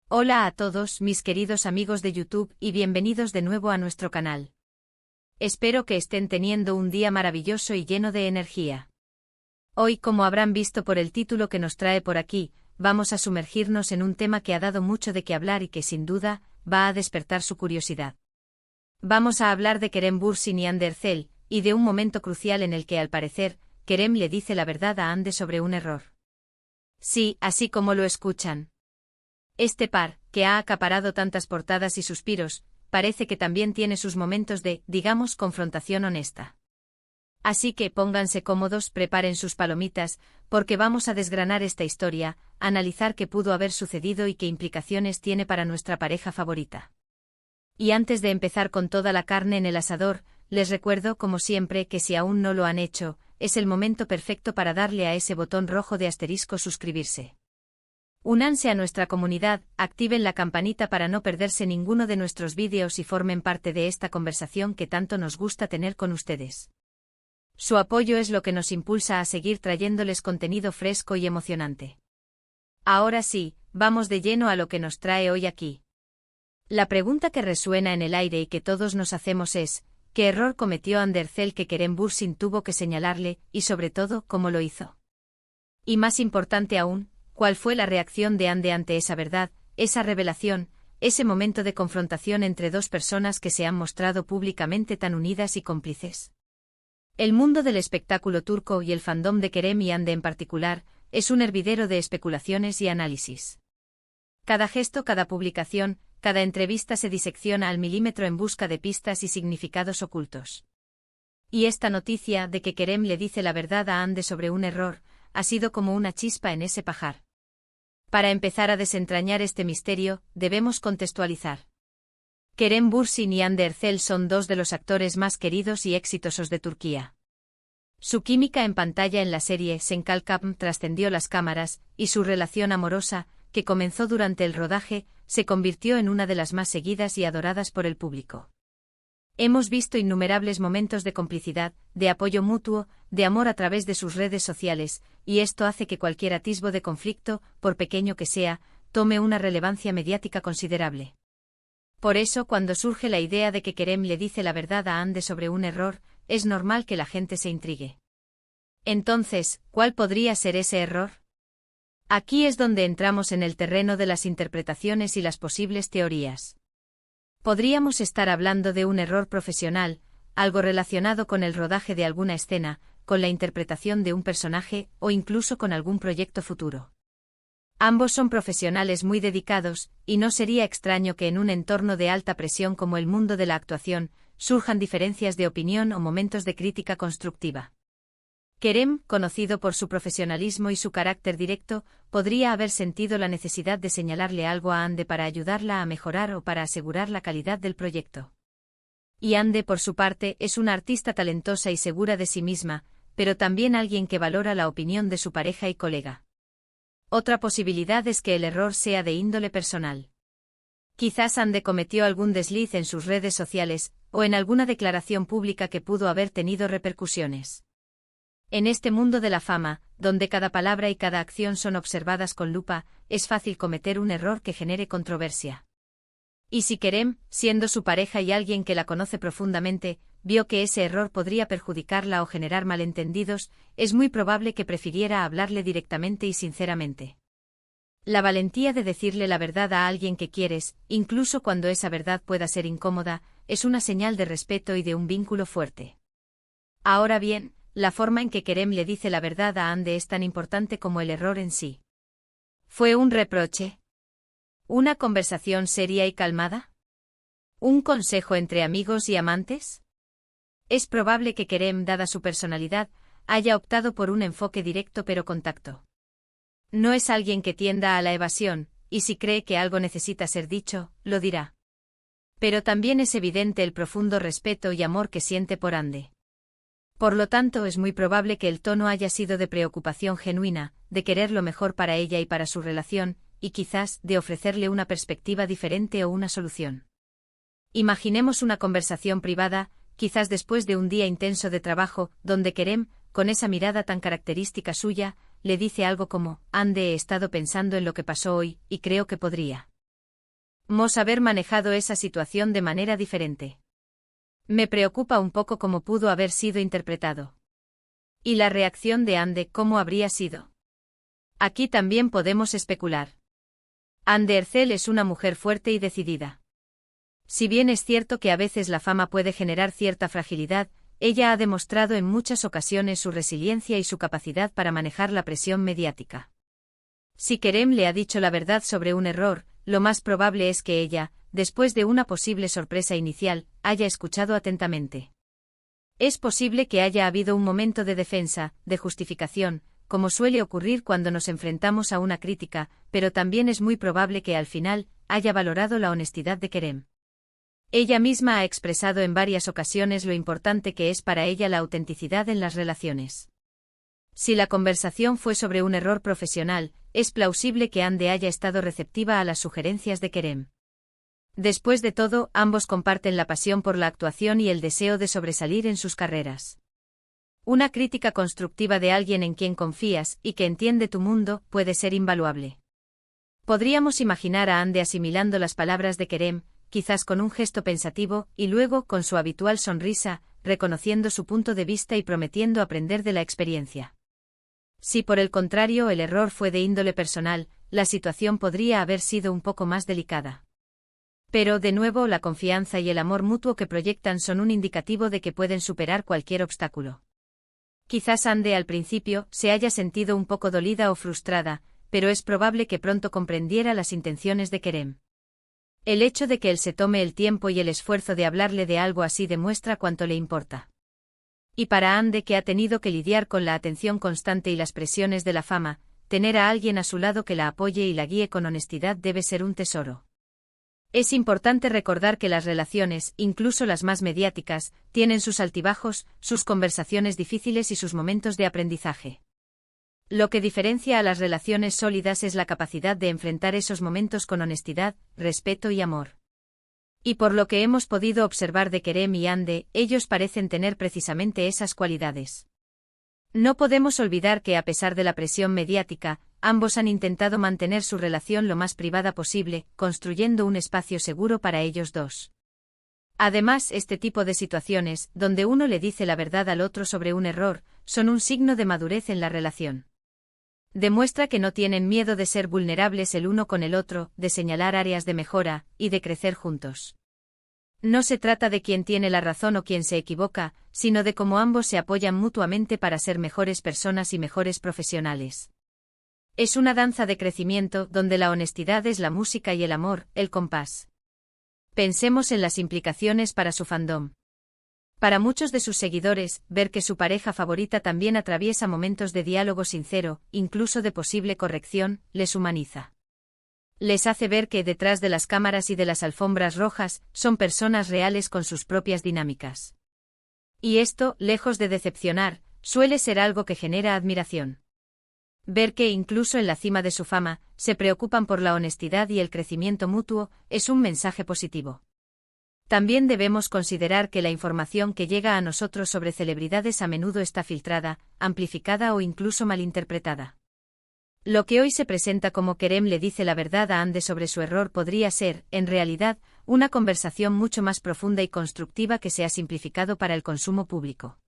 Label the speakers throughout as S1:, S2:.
S1: Hola a todos mis queridos amigos de YouTube y bienvenidos de nuevo a nuestro canal. Espero que estén teniendo un día maravilloso y lleno de energía. Hoy, como habrán visto por el título que nos trae por aquí, vamos a sumergirnos en un tema que ha dado mucho de qué hablar y que sin duda va a despertar su curiosidad. Vamos a hablar de Kerem Bürsin y Hande Erçel, y de un momento crucial en el que al parecer, Kerem le dice la verdad a Hande sobre un error. Sí, así como lo escuchan. Este par, que ha acaparado tantas portadas y suspiros, parece que también tiene sus momentos de, digamos, confrontación honesta. Así que pónganse cómodos, preparen sus palomitas, porque vamos a desgranar esta historia, analizar qué pudo haber sucedido y qué implicaciones tiene para nuestra pareja favorita. Y antes de empezar con toda la carne en el asador, les recuerdo, como siempre, que si aún no lo han hecho, es el momento perfecto para darle a ese botón rojo de asterisco suscribirse. Únanse a nuestra comunidad, activen la campanita para no perderse ninguno de nuestros vídeos y formen parte de esta conversación que tanto nos gusta tener con ustedes. Su apoyo es lo que nos impulsa a seguir trayéndoles contenido fresco y emocionante. Ahora sí, vamos de lleno a lo que nos trae hoy aquí. La pregunta que resuena en el aire y que todos nos hacemos es, ¿qué error cometió Hande Erçel que Kerem Bürsin tuvo que señalarle, y sobre todo, cómo lo hizo? Y más importante aún, ¿cuál fue la reacción de Hande ante esa verdad, esa revelación, ese momento de confrontación entre dos personas que se han mostrado públicamente tan unidas y cómplices? El mundo del espectáculo turco y el fandom de Kerem y Hande en particular, es un hervidero de especulaciones y análisis. Cada gesto, cada publicación, cada entrevista se disecciona al milímetro en busca de pistas y significados ocultos. Y esta noticia de que Kerem le dice la verdad a Hande sobre un error, ha sido como una chispa en ese pajar. Para empezar a desentrañar este misterio, debemos contextualizar. Kerem Bürsin y Hande Erçel son dos de los actores más queridos y exitosos de Turquía. Su química en pantalla en la serie Senkalkam trascendió las cámaras, y su relación amorosa, que comenzó durante el rodaje, se convirtió en una de las más seguidas y adoradas por el público. Hemos visto innumerables momentos de complicidad, de apoyo mutuo, de amor a través de sus redes sociales, y esto hace que cualquier atisbo de conflicto, por pequeño que sea, tome una relevancia mediática considerable. Por eso, cuando surge la idea de que Kerem le dice la verdad a Hande sobre un error, es normal que la gente se intrigue. Entonces, ¿cuál podría ser ese error? Aquí es donde entramos en el terreno de las interpretaciones y las posibles teorías. Podríamos estar hablando de un error profesional, algo relacionado con el rodaje de alguna escena, con la interpretación de un personaje, o incluso con algún proyecto futuro. Ambos son profesionales muy dedicados, y no sería extraño que en un entorno de alta presión como el mundo de la actuación, surjan diferencias de opinión o momentos de crítica constructiva. Kerem, conocido por su profesionalismo y su carácter directo, podría haber sentido la necesidad de señalarle algo a Hande para ayudarla a mejorar o para asegurar la calidad del proyecto. Y Hande, por su parte, es una artista talentosa y segura de sí misma, pero también alguien que valora la opinión de su pareja y colega. Otra posibilidad es que el error sea de índole personal. Quizás Hande cometió algún desliz en sus redes sociales, o en alguna declaración pública que pudo haber tenido repercusiones. En este mundo de la fama, donde cada palabra y cada acción son observadas con lupa, es fácil cometer un error que genere controversia. Y si Kerem, siendo su pareja y alguien que la conoce profundamente, vio que ese error podría perjudicarla o generar malentendidos, es muy probable que prefiriera hablarle directamente y sinceramente. La valentía de decirle la verdad a alguien que quieres, incluso cuando esa verdad pueda ser incómoda, es una señal de respeto y de un vínculo fuerte. Ahora bien, la forma en que Kerem le dice la verdad a Hande es tan importante como el error en sí. ¿Fue un reproche? ¿Una conversación seria y calmada? ¿Un consejo entre amigos y amantes? Es probable que Kerem, dada su personalidad, haya optado por un enfoque directo pero con tacto. No es alguien que tienda a la evasión, y si cree que algo necesita ser dicho, lo dirá. Pero también es evidente el profundo respeto y amor que siente por Hande. Por lo tanto, es muy probable que el tono haya sido de preocupación genuina, de querer lo mejor para ella y para su relación, y quizás de ofrecerle una perspectiva diferente o una solución. Imaginemos una conversación privada, quizás después de un día intenso de trabajo, donde Kerem, con esa mirada tan característica suya, le dice algo como: Hande, he estado pensando en lo que pasó hoy, y creo que podría haber manejado esa situación de manera diferente. Me preocupa un poco cómo pudo haber sido interpretado. ¿Y la reacción de Ande cómo habría sido? Aquí también podemos especular. Ande Ercel es una mujer fuerte y decidida. Si bien es cierto que a veces la fama puede generar cierta fragilidad, ella ha demostrado en muchas ocasiones su resiliencia y su capacidad para manejar la presión mediática. Si Kerem le ha dicho la verdad sobre un error, lo más probable es que ella, después de una posible sorpresa inicial, haya escuchado atentamente. Es posible que haya habido un momento de defensa, de justificación, como suele ocurrir cuando nos enfrentamos a una crítica, pero también es muy probable que al final, haya valorado la honestidad de Kerem. Ella misma ha expresado en varias ocasiones lo importante que es para ella la autenticidad en las relaciones. Si la conversación fue sobre un error profesional, es plausible que Ande haya estado receptiva a las sugerencias de Kerem. Después de todo, ambos comparten la pasión por la actuación y el deseo de sobresalir en sus carreras. Una crítica constructiva de alguien en quien confías y que entiende tu mundo puede ser invaluable. Podríamos imaginar a Ande asimilando las palabras de Kerem, quizás con un gesto pensativo, y luego, con su habitual sonrisa, reconociendo su punto de vista y prometiendo aprender de la experiencia. Si por el contrario el error fue de índole personal, la situación podría haber sido un poco más delicada. Pero, de nuevo, la confianza y el amor mutuo que proyectan son un indicativo de que pueden superar cualquier obstáculo. Quizás Ande al principio se haya sentido un poco dolida o frustrada, pero es probable que pronto comprendiera las intenciones de Kerem. El hecho de que él se tome el tiempo y el esfuerzo de hablarle de algo así demuestra cuánto le importa. Y para Ande, que ha tenido que lidiar con la atención constante y las presiones de la fama, tener a alguien a su lado que la apoye y la guíe con honestidad debe ser un tesoro. Es importante recordar que las relaciones, incluso las más mediáticas, tienen sus altibajos, sus conversaciones difíciles y sus momentos de aprendizaje. Lo que diferencia a las relaciones sólidas es la capacidad de enfrentar esos momentos con honestidad, respeto y amor. Y por lo que hemos podido observar de Kerem y Ande, ellos parecen tener precisamente esas cualidades. No podemos olvidar que a pesar de la presión mediática, ambos han intentado mantener su relación lo más privada posible, construyendo un espacio seguro para ellos dos. Además, este tipo de situaciones, donde uno le dice la verdad al otro sobre un error, son un signo de madurez en la relación. Demuestra que no tienen miedo de ser vulnerables el uno con el otro, de señalar áreas de mejora, y de crecer juntos. No se trata de quién tiene la razón o quién se equivoca, sino de cómo ambos se apoyan mutuamente para ser mejores personas y mejores profesionales. Es una danza de crecimiento donde la honestidad es la música y el amor, el compás. Pensemos en las implicaciones para su fandom. Para muchos de sus seguidores, ver que su pareja favorita también atraviesa momentos de diálogo sincero, incluso de posible corrección, les humaniza. Les hace ver que detrás de las cámaras y de las alfombras rojas, son personas reales con sus propias dinámicas. Y esto, lejos de decepcionar, suele ser algo que genera admiración. Ver que incluso en la cima de su fama, se preocupan por la honestidad y el crecimiento mutuo, es un mensaje positivo. También debemos considerar que la información que llega a nosotros sobre celebridades a menudo está filtrada, amplificada o incluso malinterpretada. Lo que hoy se presenta como Kerem le dice la verdad a Ande sobre su error podría ser, en realidad, una conversación mucho más profunda y constructiva que se ha simplificado para el consumo público.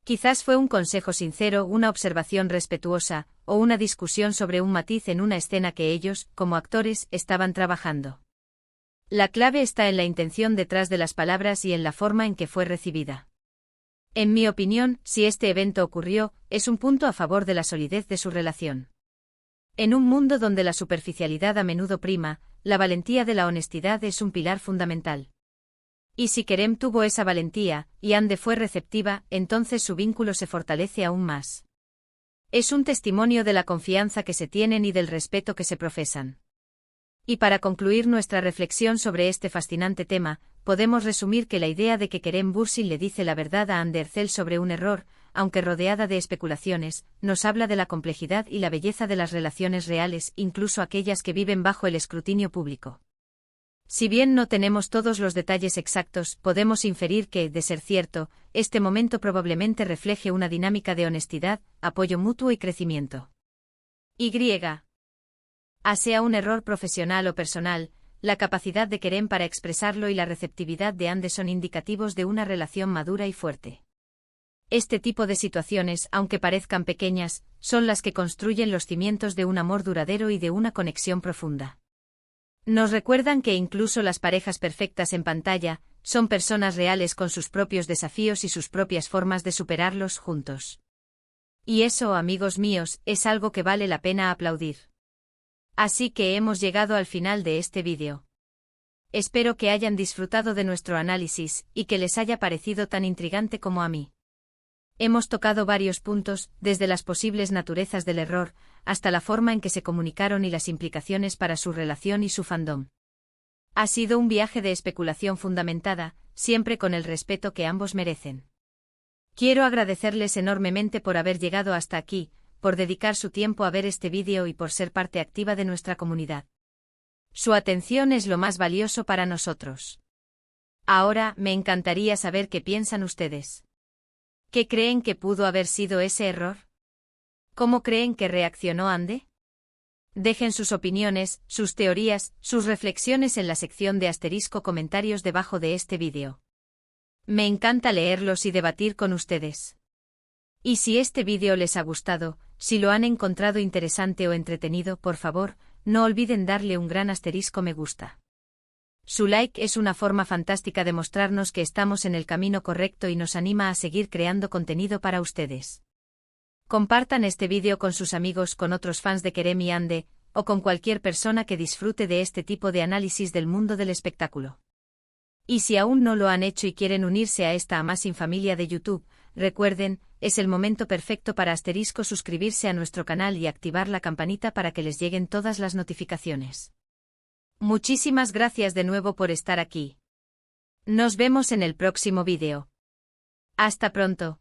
S1: Quizás fue un consejo sincero, una observación respetuosa, o una discusión sobre un matiz en una escena que ellos, como actores, estaban trabajando. La clave está en la intención detrás de las palabras y en la forma en que fue recibida. En mi opinión, si este evento ocurrió, es un punto a favor de la solidez de su relación. En un mundo donde la superficialidad a menudo prima, la valentía de la honestidad es un pilar fundamental. Y si Kerem tuvo esa valentía, y Ande fue receptiva, entonces su vínculo se fortalece aún más. Es un testimonio de la confianza que se tienen y del respeto que se profesan. Y para concluir nuestra reflexión sobre este fascinante tema, podemos resumir que la idea de que Kerem Bürsin le dice la verdad a Ande Ercel sobre un error, aunque rodeada de especulaciones, nos habla de la complejidad y la belleza de las relaciones reales, incluso aquellas que viven bajo el escrutinio público. Si bien no tenemos todos los detalles exactos, podemos inferir que, de ser cierto, este momento probablemente refleje una dinámica de honestidad, apoyo mutuo y crecimiento. Sea un error profesional o personal, la capacidad de Kerem para expresarlo y la receptividad de Ande son indicativos de una relación madura y fuerte. Este tipo de situaciones, aunque parezcan pequeñas, son las que construyen los cimientos de un amor duradero y de una conexión profunda. Nos recuerdan que incluso las parejas perfectas en pantalla son personas reales con sus propios desafíos y sus propias formas de superarlos juntos. Y eso, amigos míos, es algo que vale la pena aplaudir. Así que hemos llegado al final de este vídeo. Espero que hayan disfrutado de nuestro análisis y que les haya parecido tan intrigante como a mí. Hemos tocado varios puntos, desde las posibles naturalezas del error, hasta la forma en que se comunicaron y las implicaciones para su relación y su fandom. Ha sido un viaje de especulación fundamentada, siempre con el respeto que ambos merecen. Quiero agradecerles enormemente por haber llegado hasta aquí, por dedicar su tiempo a ver este vídeo y por ser parte activa de nuestra comunidad. Su atención es lo más valioso para nosotros. Ahora, me encantaría saber qué piensan ustedes. ¿Qué creen que pudo haber sido ese error? ¿Cómo creen que reaccionó Ande? Dejen sus opiniones, sus teorías, sus reflexiones en la sección de asterisco comentarios debajo de este vídeo. Me encanta leerlos y debatir con ustedes. Y si este vídeo les ha gustado, si lo han encontrado interesante o entretenido, por favor, no olviden darle un gran asterisco me gusta. Su like es una forma fantástica de mostrarnos que estamos en el camino correcto y nos anima a seguir creando contenido para ustedes. Compartan este vídeo con sus amigos, con otros fans de Kerem y Ande, o con cualquier persona que disfrute de este tipo de análisis del mundo del espectáculo. Y si aún no lo han hecho y quieren unirse a esta Amazing familia de YouTube, recuerden, es el momento perfecto para asterisco suscribirse a nuestro canal y activar la campanita para que les lleguen todas las notificaciones. Muchísimas gracias de nuevo por estar aquí. Nos vemos en el próximo vídeo. Hasta pronto.